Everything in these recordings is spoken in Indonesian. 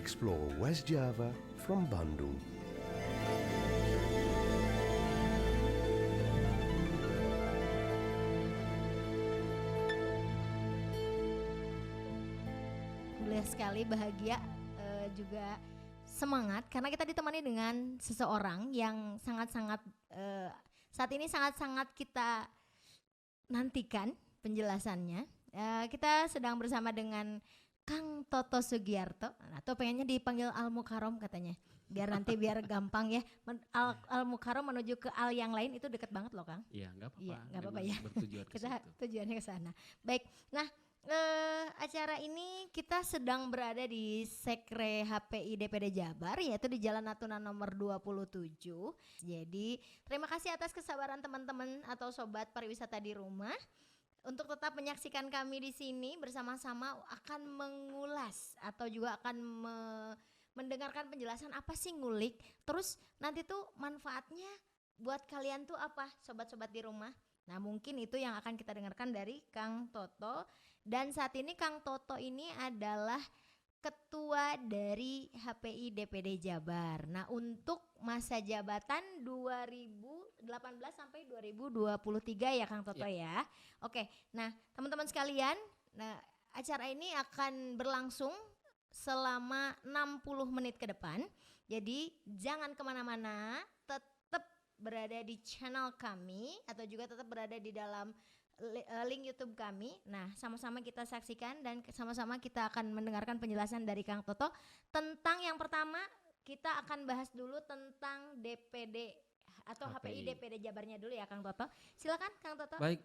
explore West Java from Bandung. Mulia sekali, bahagia, juga semangat karena kita ditemani dengan seseorang yang sangat-sangat saat ini sangat-sangat kita nantikan penjelasannya. Kita sedang bersama dengan Kang Toto Sugiarto, atau pengennya dipanggil Al Mukarrom katanya, biar gampang ya. Al Mukarrom menuju ke Al yang lain itu dekat banget loh Kang. Iya nggak apa-apa. Iya nggak apa-apa ya. Bertujuan ke Kita situ. tujuannya ke sana. Baik, nah acara ini kita sedang berada di Sekre HPI DPD Jabar, yaitu di Jalan Natuna nomor 27. Jadi terima kasih atas kesabaran teman-teman atau sobat pariwisata di rumah untuk tetap menyaksikan kami di sini bersama-sama akan mengulas atau juga akan mendengarkan penjelasan apa sih ngulik. Terus nanti tuh manfaatnya buat kalian tuh apa, sobat-sobat di rumah. Nah mungkin itu yang akan kita dengarkan dari Kang Toto. Dan saat ini Kang Toto ini adalah ketua dari HPI DPD Jabar. Nah untuk masa jabatan 2018 sampai 2023 ya Kang Toto ya. Oke, nah teman-teman sekalian, nah acara ini akan berlangsung selama 60 menit ke depan. Jadi jangan kemana-mana, tetap berada di channel kami atau juga tetap berada di dalam link YouTube kami. Nah, sama-sama kita saksikan dan sama-sama kita akan mendengarkan penjelasan dari Kang Toto tentang yang pertama kita akan bahas dulu tentang DPD atau HPI DPD Jabarnya dulu ya Kang Toto. Silakan Kang Toto. Baik,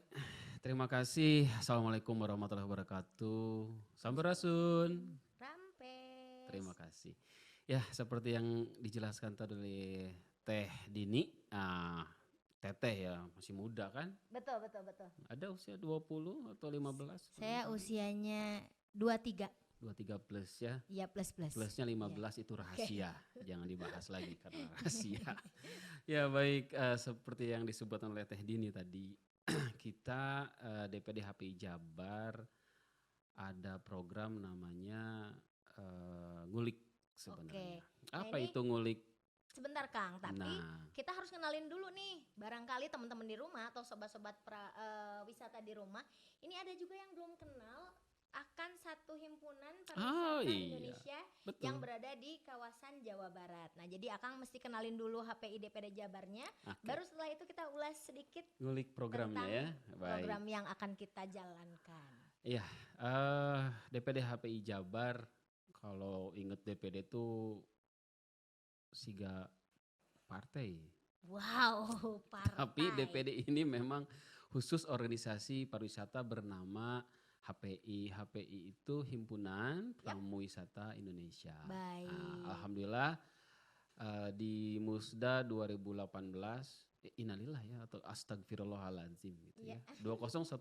terima kasih. Assalamualaikum warahmatullahi wabarakatuh. Sampurasun. Rampes. Terima kasih. Ya, seperti yang dijelaskan tadi oleh Teh Dini. Teteh ya, masih muda kan? Betul. Ada usia 20 atau 15? Saya usianya 23. 23 plus ya. Iya plus. Plusnya 15 itu rahasia. Jangan dibahas lagi karena rahasia. Ya baik, seperti yang disebutkan oleh Teh Dini tadi. Kita DPD HPI Jabar ada program namanya ngulik sebenarnya. Nah, Apa itu ngulik? Sebentar Kang, tapi kita harus kenalin dulu nih, barangkali teman-teman di rumah atau sobat-sobat wisata di rumah, ini ada juga yang belum kenal akan satu himpunan pariwisata Indonesia yang berada di kawasan Jawa Barat. Nah jadi Akang mesti kenalin dulu HPI DPD Jabarnya, baru setelah itu kita ulas sedikit ngulik programnya tentang ya. program yang akan kita jalankan. Iya, DPD HPI Jabar, kalau inget DPD itu siga partai. Wow, partai. Tapi DPD ini memang khusus organisasi pariwisata bernama HPI. HPI itu Himpunan Pramu Wisata Indonesia. Baik. Alhamdulillah di Musda 2018, innalillah ya atau astagfirullahaladzim gitu ya. 2018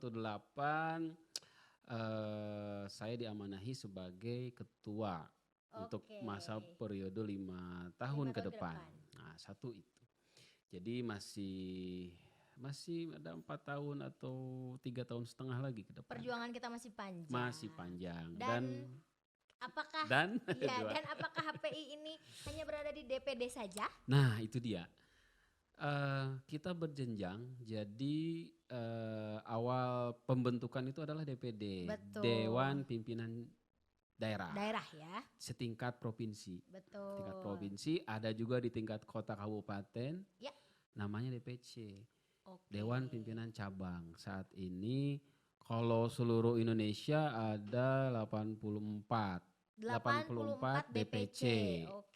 saya diamanahi sebagai ketua untuk masa periode 5 tahun ke depan. Nah, satu itu. Jadi masih ada 4 tahun atau 3 tahun setengah lagi ke depan. Perjuangan kita masih panjang. Masih panjang. Dan apakah dan apakah HPI ini hanya berada di DPD saja? Nah, itu dia. Kita berjenjang. Jadi awal pembentukan itu adalah DPD. Betul. Dewan Pimpinan Daerah ya. Setingkat provinsi. Betul. Tingkat provinsi, ada juga di tingkat kota kabupaten. Ya. Namanya DPC. Dewan Pimpinan Cabang. Saat ini kalau seluruh Indonesia ada 84 DPC.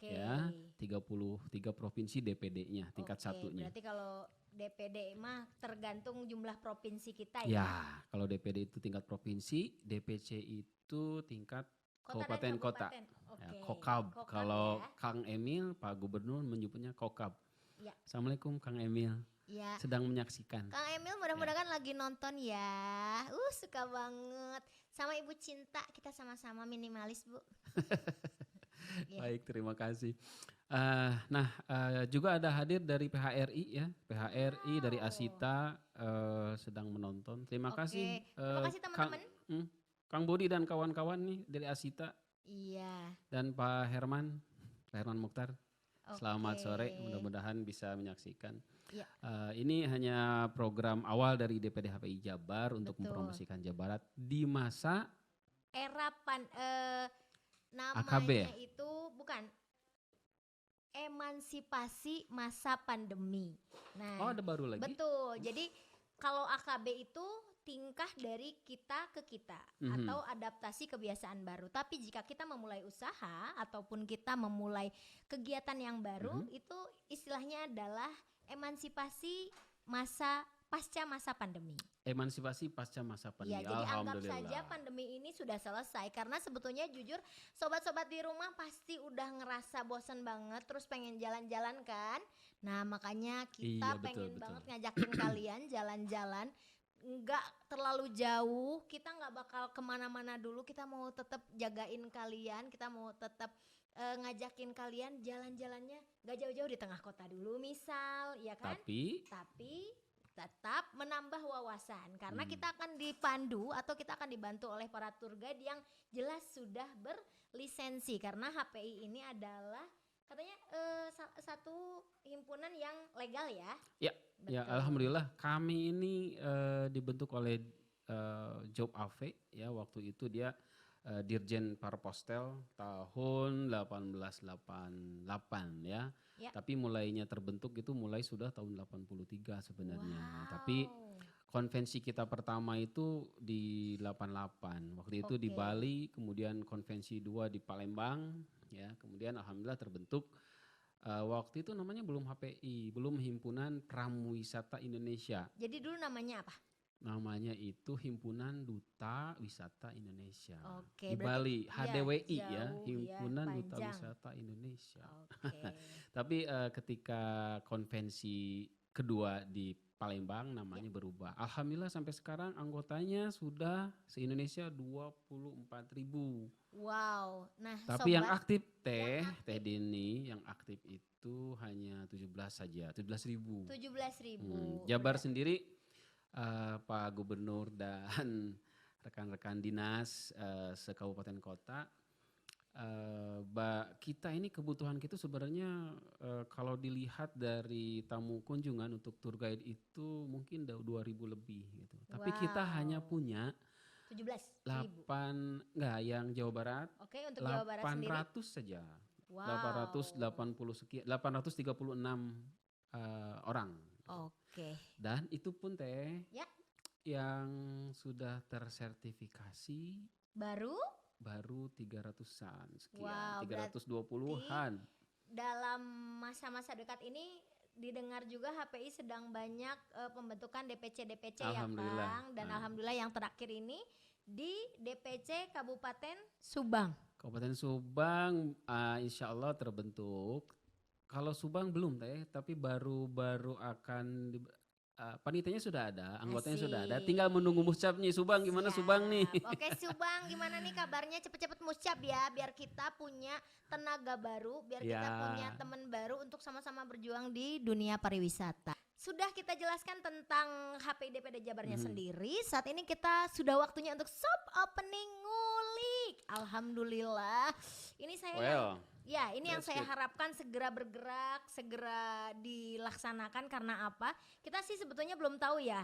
Ya, 33 provinsi DPD-nya tingkat satunya. Berarti kalau DPD mah tergantung jumlah provinsi kita ya. Ya, kalau DPD itu tingkat provinsi, DPC itu tingkat kabupaten kota. Ya, Kokab. Kalau Kang Emil, Pak Gubernur menyebutnya Kokab. Ya. Assalamualaikum Kang Emil. Ya. Sedang menyaksikan. Kang Emil mudah-mudahan lagi nonton ya. Suka banget. Sama Ibu Cinta, kita sama-sama minimalis Bu. Baik, terima kasih. Juga ada hadir dari PHRI ya. PHRI dari Asita sedang menonton. Terima kasih. Terima kasih teman-teman. Kang Budi dan kawan-kawan nih dari Asita Iya. Dan Pak Herman Mukhtar. Selamat Oke. sore, mudah-mudahan bisa menyaksikan. Iya. Ini hanya program awal dari DPD HPI Jabar untuk Betul. mempromosikan Jawa Barat di masa Era AKB ya? namanya itu bukan emansipasi masa pandemi. Oh, Nah, ada baru lagi? betul. Jadi kalau AKB itu tingkah dari kita ke kita Mhm. atau adaptasi kebiasaan baru. Tapi jika kita memulai usaha ataupun kita memulai kegiatan yang baru, itu istilahnya adalah emansipasi pasca masa pandemi. Emansipasi pasca masa pandemi. Ya, jadi anggap Alhamdulillah. saja pandemi ini sudah selesai karena sebetulnya jujur sobat-sobat di rumah pasti udah ngerasa bosan banget terus pengen jalan-jalan kan. Nah, makanya kita Iya, betul, pengen betul. banget ngajakin kalian jalan-jalan nggak terlalu jauh, kita nggak bakal kemana-mana dulu, kita mau tetap jagain kalian, kita mau tetap ngajakin kalian jalan-jalannya nggak jauh-jauh di tengah kota dulu misal, ya kan? Tapi tetap menambah wawasan karena kita akan dipandu atau kita akan dibantu oleh para tour guide yang jelas sudah berlisensi karena HPI ini adalah katanya satu himpunan yang legal ya. Ya, ya Betul. alhamdulillah kami ini dibentuk oleh Job AV ya, waktu itu dia Dirjen Parpostel tahun 1888 ya. Ya. Tapi mulainya terbentuk itu mulai sudah tahun 83 sebenarnya. Wow. Tapi konvensi kita pertama itu di 88. Waktu itu di Oke. Bali, kemudian konvensi 2 di Palembang ya. Kemudian alhamdulillah terbentuk waktu itu namanya belum HPI, belum Himpunan Pramuwisata Indonesia. Jadi dulu namanya apa? Namanya itu Himpunan Duta Wisata Indonesia. Oke, Di berarti Bali, HDWI ya, jauh ya, Himpunan Duta panjang. Wisata Indonesia. Oke. Tapi ketika konvensi kedua di Palembang namanya berubah. Alhamdulillah sampai sekarang anggotanya sudah se-Indonesia 24.000. Wow. Nah, Tapi yang sobat, aktif Teh Dini, yang aktif itu hanya 17 saja, 17.000. 17.000. Jabar sendiri Pak Gubernur dan rekan-rekan dinas sekabupaten kota, kita ini kebutuhan kita sebenarnya kalau dilihat dari tamu kunjungan untuk tour guide itu mungkin 2.000 lebih gitu. Tapi kita hanya Wow. punya 17.000. enggak, yang Jawa Barat Oke, untuk Jawa Barat sendiri. 800 saja. Wow. 880 sekian, 836 orang. Oke. Dan itu pun Teh Ya. yang sudah tersertifikasi Baru baru 300-an sekian, Wow, 320-an. dalam masa-masa dekat ini didengar juga HPI sedang banyak pembentukan DPC ya Alhamdulillah. Kang, dan alhamdulillah yang terakhir ini di DPC Kabupaten Subang. Kabupaten Subang insya Allah terbentuk. Kalau Subang belum Teh, tapi baru akan panitianya sudah ada, anggotanya sudah ada. Asik. Tinggal menunggu muscapnya. Subang gimana Siap. Subang nih? Oke Subang, gimana nih kabarnya? Cepet-cepet muscap ya, biar kita punya tenaga baru, biar kita Ya. punya teman baru untuk sama-sama berjuang di dunia pariwisata. Sudah kita jelaskan tentang HPI-DPD Jabarnya sendiri. Saat ini kita sudah waktunya untuk soft opening ngulik. Alhamdulillah. Ini saya ini yang that's saya good. harapkan segera bergerak, segera dilaksanakan karena apa? Kita sih sebetulnya belum tahu ya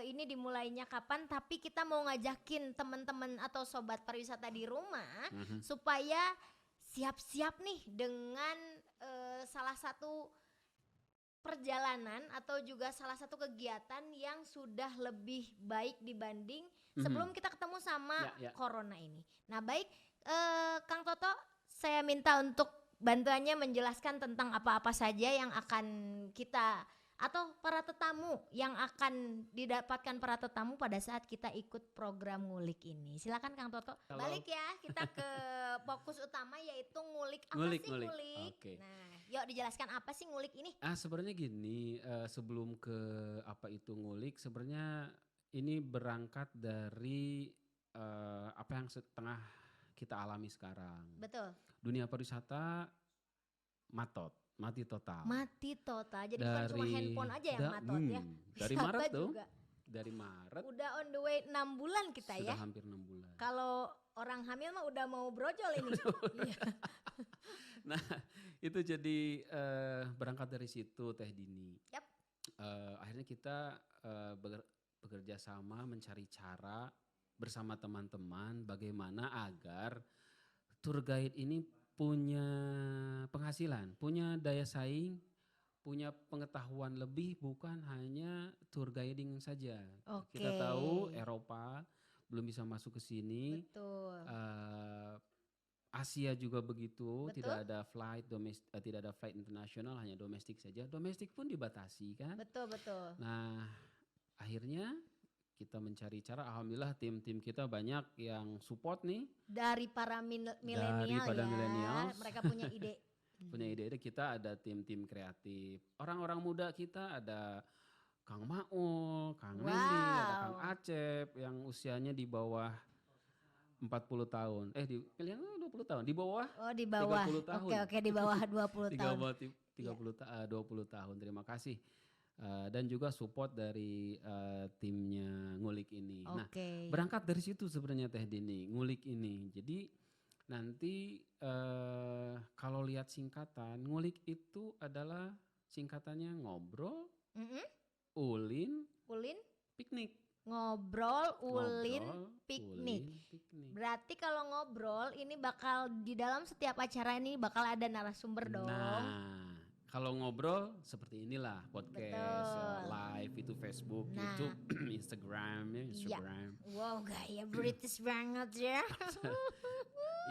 ini dimulainya kapan, tapi kita mau ngajakin teman-teman atau sobat pariwisata di rumah supaya siap-siap nih dengan salah satu perjalanan atau juga salah satu kegiatan yang sudah lebih baik dibanding sebelum kita ketemu sama Ya. corona ini. Nah baik, Kang Toto, saya minta untuk bantuannya menjelaskan tentang apa-apa saja yang akan kita atau para tetamu yang akan didapatkan para tetamu pada saat kita ikut program ngulik ini. Silakan Kang Toto. Kalau- Balik ya, kita ke fokus utama yaitu ngulik. Apa Ngulik, sih ngulik. ngulik? Oke. Nah, yuk dijelaskan apa sih ngulik ini? Sebenarnya gini, sebelum ke apa itu ngulik, sebenarnya ini berangkat dari apa yang tengah kita alami sekarang. Betul. Dunia pariwisata mati total. Mati total. Jadi bukan cuma handphone aja yang matot ya. Dari Wisata Maret tuh, juga. dari Maret Udah on the way 6 bulan kita sudah ya. hampir 6 bulan. Kalau orang hamil mah udah mau brojol ini. Iya. Nah, itu jadi berangkat dari situ Teh Dini. Yap. Akhirnya kita bekerja sama mencari cara bersama teman-teman bagaimana agar tour guide ini punya penghasilan, punya daya saing, punya pengetahuan lebih, bukan hanya tour guiding saja. Oke. Kita tahu Eropa belum bisa masuk ke sini. Betul. Asia juga begitu, Betul. tidak ada flight tidak ada flight internasional, hanya domestik saja. Domestik pun dibatasi kan. Betul. Nah, akhirnya kita mencari cara. Alhamdulillah tim-tim kita banyak yang support nih. Dari para milenial Daripada ya. millennials. Mereka punya ide. Punya ide-ide, kita ada tim-tim kreatif. Orang-orang muda kita ada Kang Maul, Kang Nelly, ada Kang Acep yang usianya di bawah 40 tahun. Di pilihan 20 tahun. Di bawah. Oh, di bawah. 30 tahun. Oke, di bawah 20 Di tahun. bawah 20 tahun. Terima kasih. Dan juga support dari timnya Ngulik ini. Nah, berangkat dari situ sebenarnya Teh Dini, Ngulik ini. Jadi nanti kalau lihat singkatan, Ngulik itu adalah singkatannya ngobrol, ulin, piknik. Ngobrol, ulin, piknik. Berarti kalau ngobrol ini bakal di dalam setiap acara ini bakal ada narasumber dong. Nah, kalau ngobrol seperti inilah podcast, live itu Facebook, YouTube, Instagram. Ya. Wow, gaya British banget ya.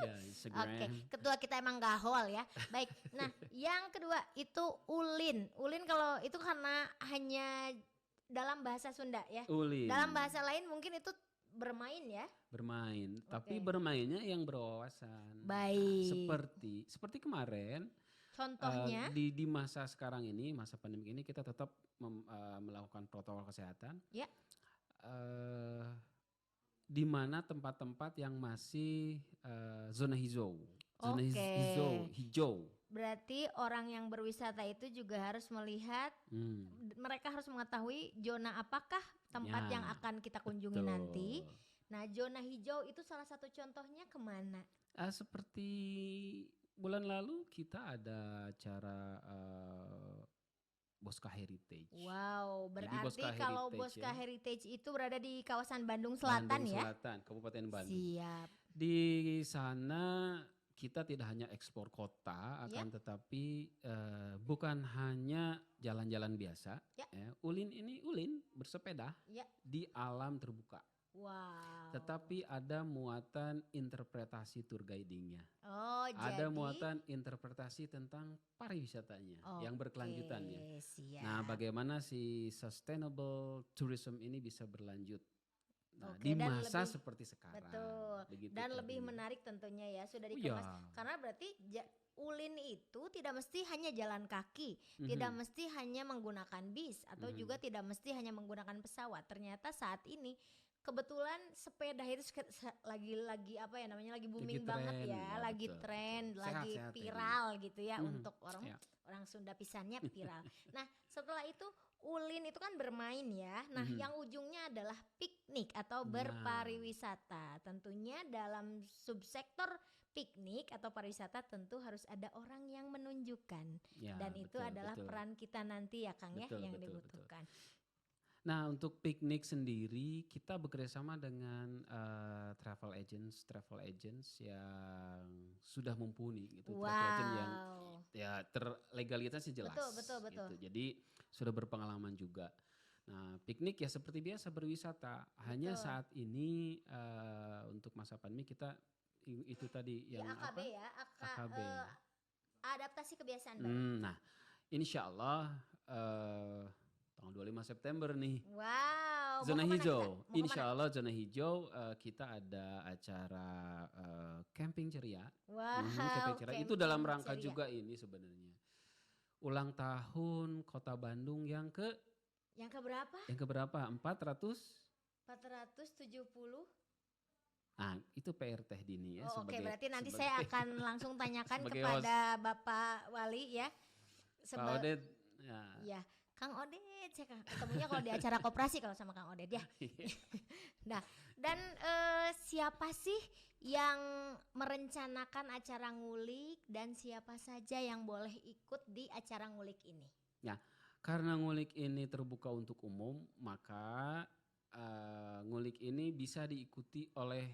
Ya, Instagram. Oke, ketua kita emang gahol ya. Baik, nah yang kedua itu ulin. Ulin kalau itu karena hanya dalam bahasa Sunda ya. Ulin. Dalam bahasa lain mungkin itu bermain ya. Bermain, tapi bermainnya yang berwawasan. Baik. Seperti kemarin. Contohnya di masa sekarang ini, masa pandemi ini kita tetap melakukan protokol kesehatan. Ya. Di mana tempat-tempat yang masih zona hijau. Zona hijau. Berarti orang yang berwisata itu juga harus melihat, mereka harus mengetahui zona apakah tempat yang akan kita kunjungi nanti. Nah, zona hijau itu salah satu contohnya kemana? Seperti bulan lalu kita ada acara Bosca Heritage. Wow, berarti kalau Bosca Heritage itu berada di kawasan Bandung Selatan ya? Selatan, Kabupaten Bandung. Siap. Di sana kita tidak hanya ekspor kota, akan tetapi bukan hanya jalan-jalan biasa. Ulin ini bersepeda di alam terbuka. Wow. Tetapi ada muatan interpretasi tour guidingnya. jadi ada muatan interpretasi tentang pariwisatanya yang berkelanjutan ya. Siap. Nah, bagaimana si sustainable tourism ini bisa berlanjut? Nah, di masa seperti sekarang. Betul. Begitu dan lebih menarik tentunya ya sudah dikemas. Karena berarti ulin itu tidak mesti hanya jalan kaki, tidak mesti hanya menggunakan bis atau juga tidak mesti hanya menggunakan pesawat. Ternyata saat ini kebetulan sepeda itu lagi apa ya namanya, lagi booming banget ya, lagi tren, lagi viral gitu ya untuk orang Sunda pisannya viral. Nah, setelah itu ulin itu kan bermain ya. Nah, yang ujungnya adalah piknik atau berpariwisata. Tentunya dalam subsektor piknik atau pariwisata tentu harus ada orang yang menunjukkan. Dan itu adalah peran kita nanti ya Kang yang dibutuhkan. Nah, untuk piknik sendiri kita bekerjasama dengan travel agents yang sudah mumpuni gitu. Travel agent yang ya legalitasnya jelas. Betul. Gitu. Jadi sudah berpengalaman juga. Nah, piknik ya seperti biasa berwisata. Hanya saat ini untuk masa pandemi kita itu tadi yang AKB apa? Ya, AKB. Adaptasi kebiasaan baru. Nah, insya Allah tanggal 25 September nih. Wow. Zona hijau. Insya Allah zona hijau kita ada acara camping ceria. Wow. Camping ceria. Itu dalam rangka juga ini sebenarnya. Ulang tahun Kota Bandung yang keberapa? Yang keberapa? 470. Nah, itu PR Teh Dini ya. Oke, berarti nanti saya akan langsung tanyakan kepada Bapak Wali ya. Pak Odet. Ya. Kang Odet, saya ketemunya kalau di acara koperasi kalau sama Kang Odet ya. Nah, dan siapa sih yang merencanakan acara ngulik dan siapa saja yang boleh ikut di acara ngulik ini? Ya, karena ngulik ini terbuka untuk umum, maka ngulik ini bisa diikuti oleh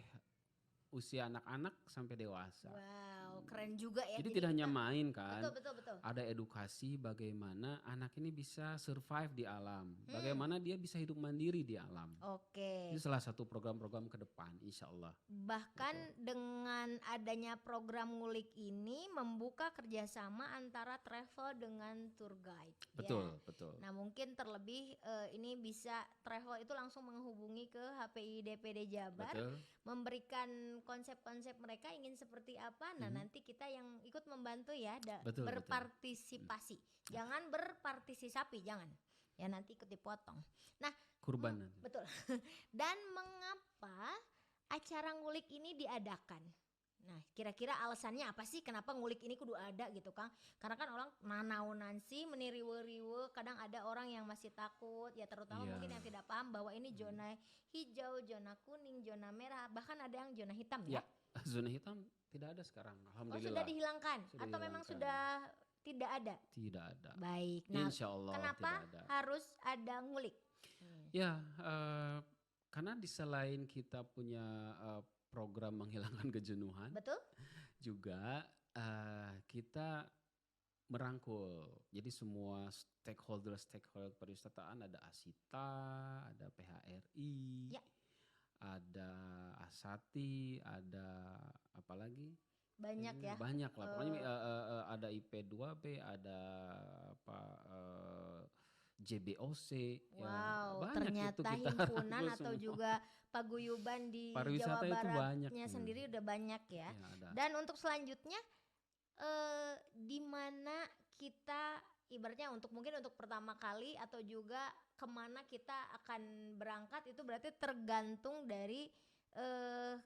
usia anak-anak sampai dewasa. Wow, keren juga ya. Jadi tidak hanya kita- main kan, betul. ada edukasi bagaimana anak ini bisa survive di alam, bagaimana dia bisa hidup mandiri di alam. Oke. Itu salah satu program-program ke depan, insya Allah. Bahkan dengan adanya program ngulik ini membuka kerjasama antara travel dengan tour guide. Betul, Ya. betul. Nah mungkin terlebih ini bisa travel itu langsung menghubungi ke HPI DPD Jabar, Betul. memberikan konsep-konsep mereka ingin seperti apa. Nah nanti kita yang ikut membantu ya, Betul, berpartisipasi. Jangan berpartisipasi, jangan. Ya nanti ikut dipotong. Nah Kurban nanti. betul. Dan mengapa acara ngulik ini diadakan? Nah, kira-kira alasannya apa sih kenapa ngulik ini kudu ada gitu Kang? Karena kan orang nanaunan sih meniriwe-riwe, kadang ada orang yang masih takut, ya terutama Iya. mungkin yang tidak paham bahwa ini zona hijau, zona kuning, zona merah, bahkan ada yang zona hitam ya. Ya, zona hitam tidak ada sekarang, Oh, alhamdulillah. sudah dihilangkan Sudah atau memang dihilangkan. sudah tidak ada? Tidak ada. Baik. Nah, Insya Allah kenapa tidak ada. harus ada ngulik? Ya, karena di selain kita punya program menghilangkan kejenuhan, Betul? juga kita merangkul. Jadi semua stakeholder pariwisataan, ada Asita, ada PHRI, Ya. ada Asati, ada apa lagi? Banyak ya. Banyak lah. Pokoknya ada IP2B, ada apa JBOC. Wow, banyak ternyata itu kita himpunan rangkul atau semua. juga paguyuban di Pariwisata Jawa itu banyak. Baratnya sendiri udah banyak ya. Ya, ada. Dan untuk selanjutnya di mana kita ibaratnya mungkin untuk pertama kali atau juga kemana kita akan berangkat itu berarti tergantung dari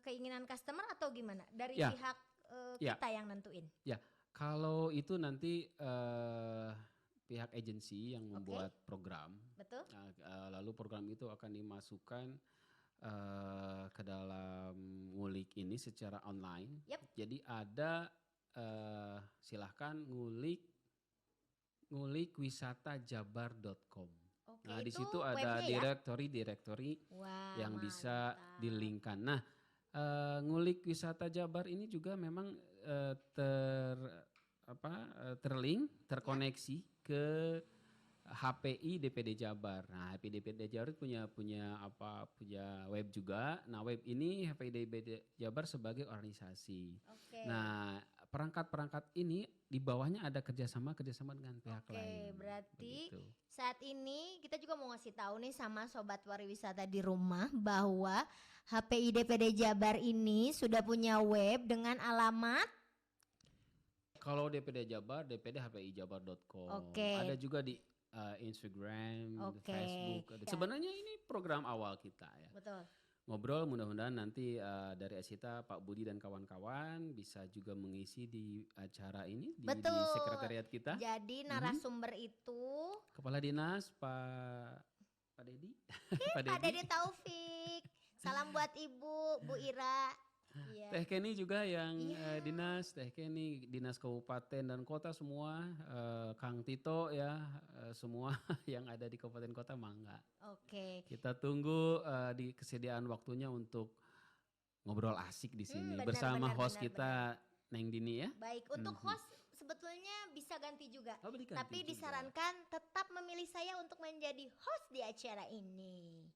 keinginan customer atau gimana? Dari Ya. pihak Ya. kita yang nentuin. Kalau itu nanti pihak agensi yang Oke. membuat program, Betul? lalu program itu akan dimasukkan ke dalam ngulik ini secara online. Yap. Jadi ada silahkan ngulik wisatajabar.com. Oke, Nah di itu situ ada webnya ya? direktori Wah, yang bisa mantap. di-linkkan. Nah, ngulik wisata Jabar ini juga memang terkoneksi ke HPI DPD Jabar. Nah, HPI DPD Jabar punya web juga. Nah, web ini HPI DPD Jabar sebagai organisasi. Oke. Nah, perangkat-perangkat ini di bawahnya ada kerjasama dengan pihak Oke, lain. berarti Begitu. saat ini kita juga mau ngasih tahu nih sama sobat pariwisata di rumah bahwa HPI DPD Jabar ini sudah punya web dengan alamat. Kalau DPD Jabar, dpdhpijabar.com. Oke. Ada juga di Instagram, di Oke. Facebook. Sebenarnya ini program awal kita ya. Betul. Ngobrol mudah-mudahan nanti dari Asita, Pak Budi dan kawan-kawan bisa juga mengisi di acara ini di Betul. sekretariat kita. Jadi narasumber itu Kepala Dinas Pak Dedi. Pak Dede Taufik. Salam buat Ibu, Bu Ira. Iya. Teh Kenny juga yang Iya. dinas, Teh Kenny, dinas kabupaten dan kota semua, Kang Tito ya, semua yang ada di kabupaten kota mangga. Oke. Kita tunggu di kesediaan waktunya untuk ngobrol asik di sini Benar, bersama benar, host benar, kita Neng Dini ya. Baik, untuk host sebetulnya bisa ganti juga. Oh, diganti Tapi juga. disarankan tetap memilih saya untuk menjadi host di acara ini.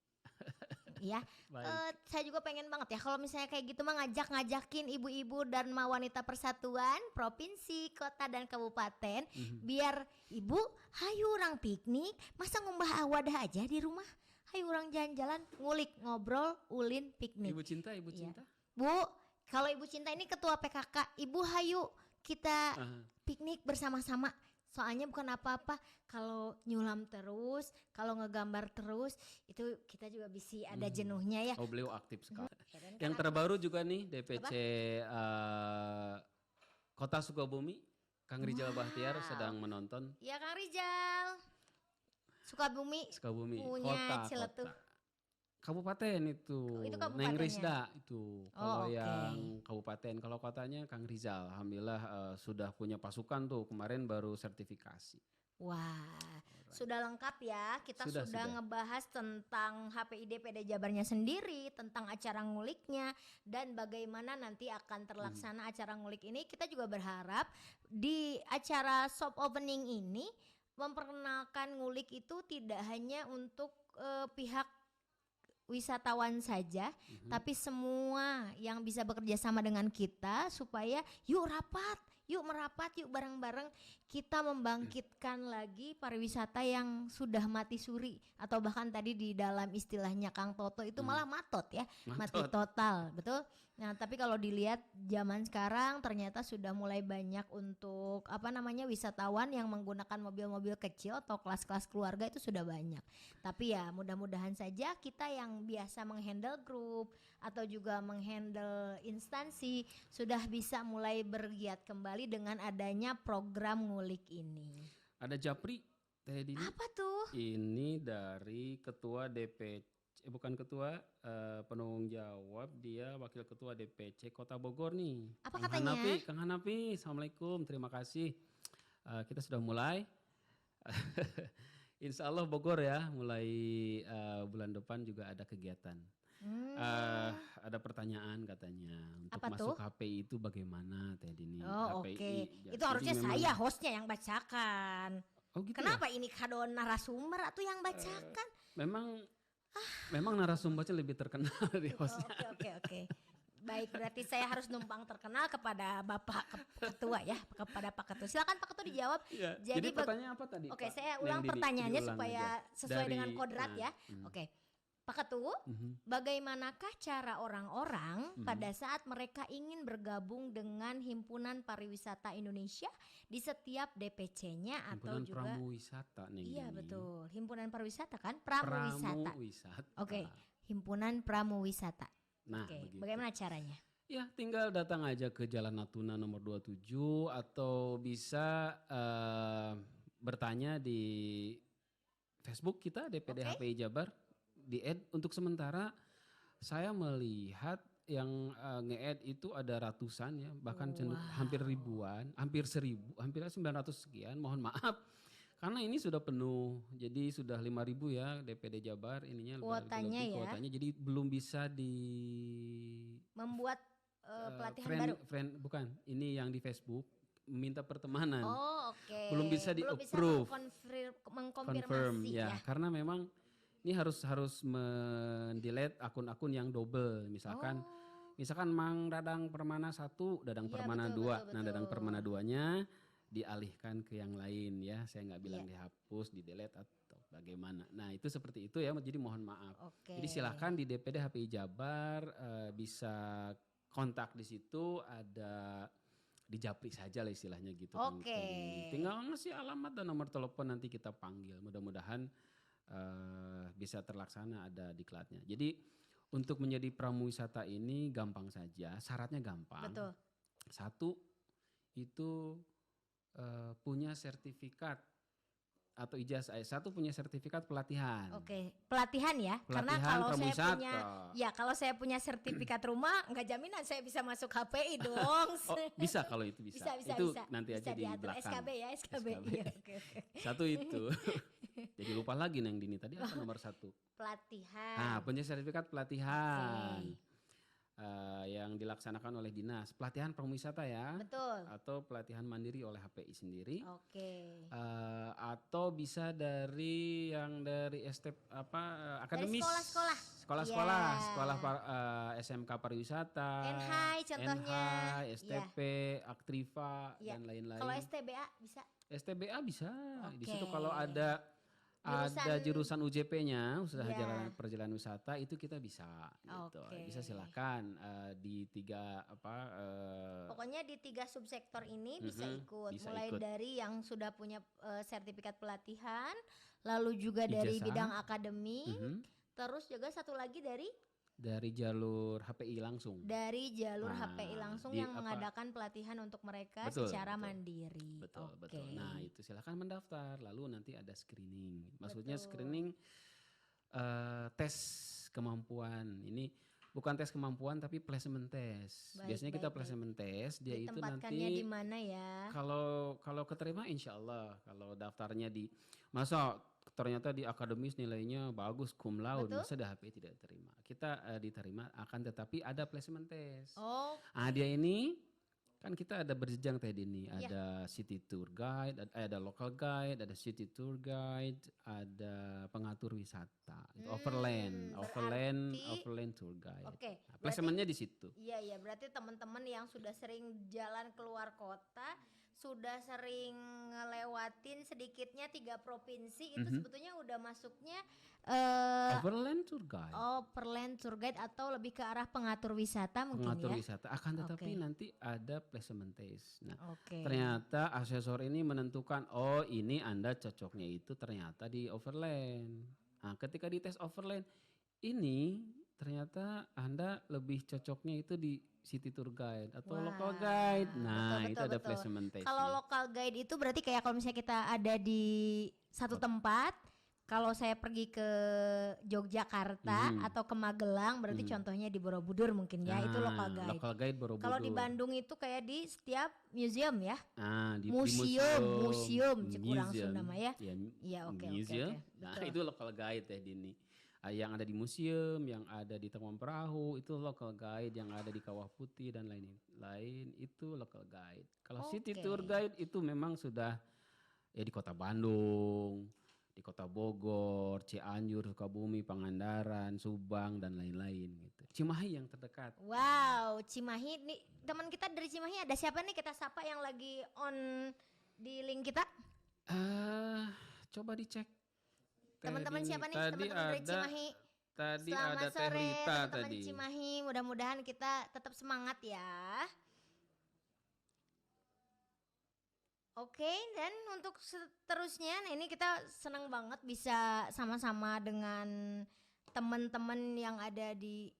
Ya, Baik. saya juga pengen banget ya kalau misalnya kayak gitu mah ngajakin ibu-ibu dan wanita persatuan provinsi, kota dan kabupaten biar ibu hayu orang piknik, masa ngumbah wadah aja di rumah. Hayu orang jalan-jalan, ngulik, ngobrol, ulin, piknik. Ibu Cinta, Iya. Bu, kalau Ibu Cinta ini ketua PKK, Ibu hayu kita piknik bersama-sama. Soalnya bukan apa-apa kalau nyulam terus, kalau ngegambar terus itu kita juga bisa ada jenuhnya ya. Oh beliau aktif sekali. Ya, dan Yang karena- terbaru juga nih DPC Kota Sukabumi, Kang Rijal Bahtiar sedang menonton. Ya Kang Rijal. Sukabumi Sukabumi, punya Ciletuh. kota. Kabupaten itu. Itu Neng kabupatennya. Rizda itu. Kalau oke. yang kabupaten, kalau kotanya Kang Rizal. Alhamdulillah sudah punya pasukan tuh, kemarin baru sertifikasi. Wah, sudah lengkap ya. Kita Sudah, sudah sudah. ngebahas tentang HPID PD Jabarnya sendiri, tentang acara nguliknya, dan bagaimana nanti akan terlaksana acara ngulik ini. Kita juga berharap di acara soft opening ini memperkenalkan ngulik itu tidak hanya untuk pihak wisatawan saja, tapi semua yang bisa bekerja sama dengan kita supaya yuk rapat, yuk merapat, yuk bareng-bareng kita membangkitkan lagi pariwisata yang sudah mati suri atau bahkan tadi di dalam istilahnya Kang Toto itu malah matot ya, mati total, betul. Nah, tapi kalau dilihat zaman sekarang ternyata sudah mulai banyak untuk wisatawan yang menggunakan mobil-mobil kecil atau kelas-kelas keluarga itu sudah banyak. Tapi ya mudah-mudahan saja kita yang biasa menghandle grup atau juga menghandle instansi sudah bisa mulai bergiat kembali dengan adanya program ngulik ini. Ada Japri, Teh Dini. Apa tuh? Ini dari ketua DPC, bukan ketua, penanggung jawab, dia wakil ketua DPC Kota Bogor nih. Apa Kang katanya? Hanafi, Kang Hanafi, Assalamualaikum, terima kasih. Kita sudah mulai. Insya Allah Bogor ya, mulai bulan depan juga ada kegiatan. Ada pertanyaan katanya untuk Apa masuk tuh? HPI itu bagaimana Teh Dini? Oh, oke. HPI. Itu harusnya memang- saya hostnya yang bacakan. Oh gitu ya? Kenapa ini kado narasumber atau yang bacakan? Memang narasumbernya lebih terkenal dari hostnya. Oke. Baik, berarti saya harus numpang terkenal kepada Bapak Ketua ya, kepada Pak Ketua. Silakan Pak Ketua dijawab. Iya, Jadi jadi pertanyaan apa tadi? Oke, Pak? saya Yang ulang pertanyaannya diulang supaya aja. sesuai dengan Dari- kodrat ya. Oke. Pak Ketua, bagaimanakah cara orang-orang pada saat mereka ingin bergabung dengan Himpunan Pariwisata Indonesia di setiap DPC-nya atau Himpunan juga Pramuwisata nih. Iya betul, Himpunan Pariwisata kan? Pramuwisata. Pramuwisata. Oke, Himpunan Pramuwisata. Nah, Oke, begitu. bagaimana caranya? Ya, tinggal datang aja ke Jalan Natuna nomor 27 atau bisa bertanya di Facebook kita DPD Oke. HPI Jabar di add. Untuk sementara saya melihat yang nge-add itu ada ratusan ya, bahkan hampir ribuan, hampir 1000, hampir 900 sekian. Mohon maaf karena ini sudah penuh. Jadi sudah 5.000 ya DPD Jabar ininya Kuotanya lebih ya. kuotanya. Jadi belum bisa Membuat pelatihan baru. bukan, ini yang di Facebook minta pertemanan. Oh, oke. Belum bisa di-approve. Mengkonfirmasi Confirm ya. ya, karena memang ini harus mendelete akun-akun yang double. Misalkan Mang Dadang Permana 1, Dadang Iya, Permana betul, 2. betul, Nah, Dadang betul. Permana 2-nya dialihkan ke yang lain ya. Saya nggak bilang Iya. dihapus, di-delete atau bagaimana. Nah, itu seperti itu ya. Jadi mohon maaf. Oke. Jadi silakan di DPD HPI Jabar bisa kontak di situ, ada di Japri saja lah istilahnya gitu. Kang Oke. Teddy. Tinggal ngasih alamat dan nomor telepon, nanti kita panggil. Mudah-mudahan bisa terlaksana, ada diklatnya. Jadi untuk menjadi pramuwisata ini gampang saja, syaratnya gampang. Betul. Satu itu punya sertifikat atau ijazah. Satu punya sertifikat pelatihan. Oke, pelatihan ya. Karena Pelatihan kalau saya pramuwisata. punya kalau saya punya sertifikat rumah nggak jaminan saya bisa masuk HPI dong. Oh, bisa kalau itu bisa. Itu nanti Bisa aja di diatur. belakang. SKB ya, SKB. SKB. Iya, oke. Satu itu. Jadi lupa lagi Neng Dini, tadi apa nomor 1? Pelatihan. Nah, punya sertifikat pelatihan. Oke. Yang dilaksanakan oleh dinas. Pelatihan pramuwisata ya. Betul. Atau pelatihan mandiri oleh HPI sendiri. Oke. Atau bisa dari akademis. sekolah-sekolah. Sekolah-sekolah, Iya. SMK pariwisata. NHI contohnya. NHI, STP, Aktriva Iya. dan lain-lain. Kalau STBA bisa. STBA bisa. Di situ Oke. kalau ada jurusan UJP-nya, usaha Iya. perjalanan wisata, itu kita bisa gitu. Oke. Bisa silakan di 3 Pokoknya di 3 subsektor ini bisa ikut. bisa Mulai ikut. dari yang sudah punya sertifikat pelatihan, lalu juga dari Ijazah. bidang akademik, Mhm. terus juga satu lagi dari Dari jalur HPI langsung. Dari jalur Nah, HPI langsung di yang apa- mengadakan pelatihan untuk mereka Betul, secara betul. mandiri. Betul, Oke. betul. Nah, itu silakan mendaftar. Lalu nanti ada screening. Maksudnya Betul. screening tes kemampuan. Ini bukan tes kemampuan tapi placement test. Baik, Biasanya kita baik, baik. placement test, dia itu Ditempatkannya nanti di mana ya? kalau keterima insya Allah. Kalau daftarnya di masa ternyata di akademis nilainya bagus cum laude, Betul. masa di HPI tidak terima. Kita diterima akan tetapi ada placement test. Oh, Dia ini kan kita ada berjenjang tadi ini, Iya. ada city tour guide, ada local guide, ada city tour guide, ada pengatur wisata, itu overland berarti- tour guide. oke. Nah, placementnya di situ. Iya, berarti teman-teman yang sudah sering jalan keluar kota, sudah sering ngelewatin sedikitnya 3 provinsi itu sebetulnya udah masuknya Overland tour guide. Perland tour guide atau lebih ke arah pengatur wisata mungkin Pengatur ya. wisata akan tetapi Oke. nanti ada placement test. Nah, Oke. ternyata asesor ini menentukan ini Anda cocoknya itu ternyata di overland. Nah, ketika di tes overland ini ternyata Anda lebih cocoknya itu di city tour guide atau Wah, local guide. Nah, betul, itu betul, ada betul. placement test. Kalau local guide itu berarti kayak kalau misalnya kita ada di satu tempat, kalau saya pergi ke Yogyakarta atau ke Magelang, berarti contohnya di Borobudur mungkin ya, itu local guide. Local guide Borobudur. Kalau di Bandung itu kayak di setiap museum ya. Di Museum Cikurang Sunda mah ya. Iya, Iya, oke, museum. oke. Nah, Betul. itu local guide ya Dini. Yang ada di museum, yang ada di Taman Perahu itu local guide, yang ada di Kawah Putih dan lain-lain itu local guide. Kalau city Oke. tour guide itu memang sudah ya di Kota Bandung, di Kota Bogor, Cianjur, Sukabumi, Pangandaran, Subang dan lain-lain gitu. Cimahi yang terdekat. Wow, Cimahi nih teman kita dari Cimahi ada siapa nih kita sapa yang lagi on di link kita? Coba dicek. Teman-teman Teh siapa Dini. nih teman-teman dari Cimahi? Tadi Selamat ada Teh sore Rita teman-teman tadi. Cimahi, mudah-mudahan kita tetap semangat ya. Oke, dan untuk seterusnya, nah ini kita senang banget bisa sama-sama dengan teman-teman yang ada di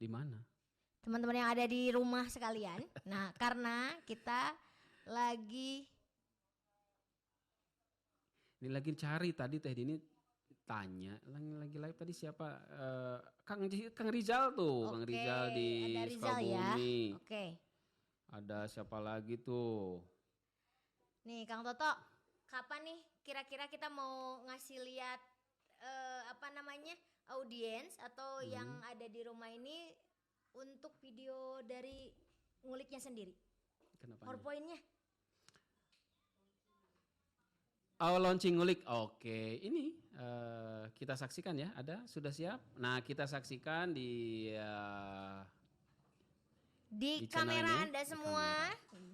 mana? teman-teman yang ada di rumah sekalian. Nah, karena kita lagi Ini lagi cari tadi Teh Dini tanya lagi live tadi siapa Kang Rizal tuh, Kang Oke, Rizal di ada Rizal ya. Sukabumi. Oke. Ada siapa lagi tuh? Nih Kang Toto, kapan nih kira-kira kita mau ngasih lihat audiens atau yang ada di rumah ini untuk video dari nguliknya sendiri? Kenapa? PowerPoint-nya. Launching ngulik. Oke, ini kita saksikan ya. Sudah siap? Nah, kita saksikan di Di channel kamera ini, Anda di semua,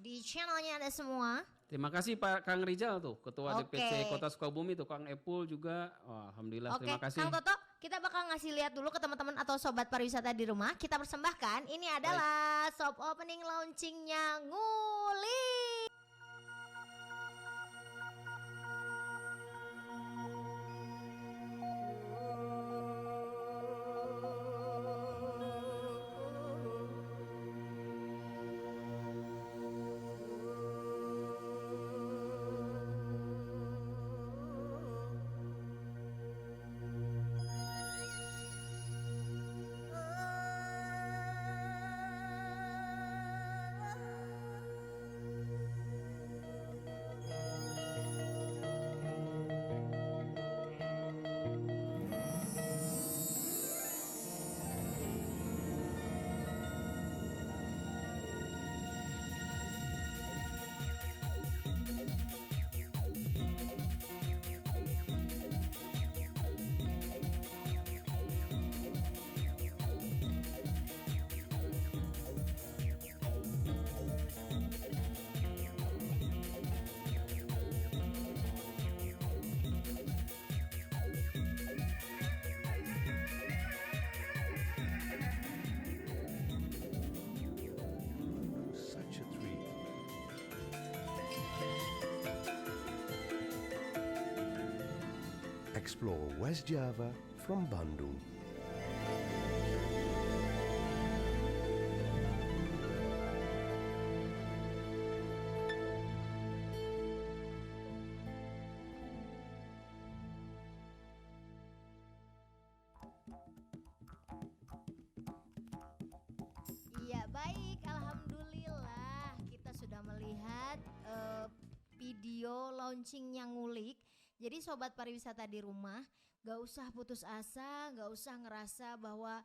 di channelnya Anda semua. Terima kasih Pak Kang Rizal tuh, Ketua Oke. DPC Kota Sukabumi tuh, Kang Epul juga. Wah, alhamdulillah Oke, terima kasih. Kang Toto, kita bakal ngasih lihat dulu ke teman-teman atau sobat pariwisata di rumah. Kita persembahkan, ini adalah soft opening launchingnya Ngulik. explore West Java from Bandung. Iya baik, alhamdulillah kita sudah melihat video launching yang ngulik. Jadi sobat pariwisata di rumah, gak usah putus asa, gak usah ngerasa bahwa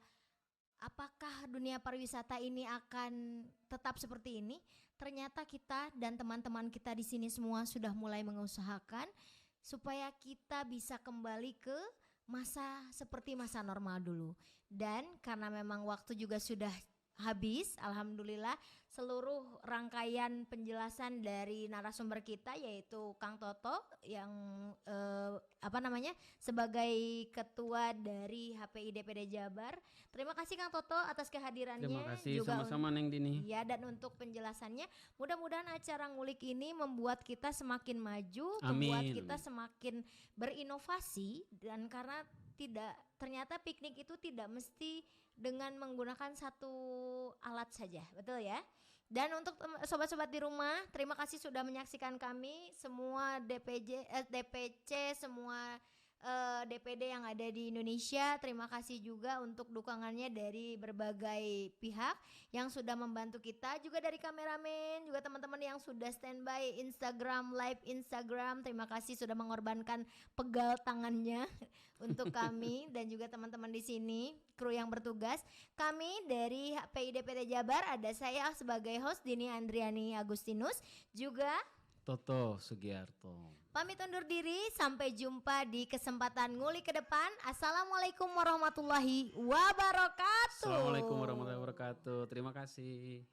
apakah dunia pariwisata ini akan tetap seperti ini. Ternyata kita dan teman-teman kita di sini semua sudah mulai mengusahakan supaya kita bisa kembali ke masa seperti masa normal dulu. Dan karena memang waktu juga sudah habis, alhamdulillah seluruh rangkaian penjelasan dari narasumber kita yaitu Kang Toto yang sebagai ketua dari HPI DPD Jabar. Terima kasih Kang Toto atas kehadirannya. Terima kasih juga sama-sama Neng Dini. Ya, dan untuk penjelasannya, mudah-mudahan acara ngulik ini membuat kita semakin maju, membuat Amin. kita semakin berinovasi, dan karena ternyata piknik itu tidak mesti dengan menggunakan satu alat saja, betul ya? Dan untuk sobat-sobat di rumah, terima kasih sudah menyaksikan kami, semua DPC, semua DPD yang ada di Indonesia. Terima kasih juga untuk dukungannya dari berbagai pihak yang sudah membantu kita, juga dari kameramen, juga teman-teman yang sudah standby live Instagram. Terima kasih sudah mengorbankan pegal tangannya untuk kami dan juga teman-teman di sini, kru yang bertugas. Kami dari HPI DPD Jabar, ada saya sebagai host Dini Andriani Agustinus, juga Toto Sugiarto. pamit undur diri, sampai jumpa di kesempatan ngulik ke depan. Assalamualaikum warahmatullahi wabarakatuh. Assalamualaikum warahmatullahi wabarakatuh. Terima kasih.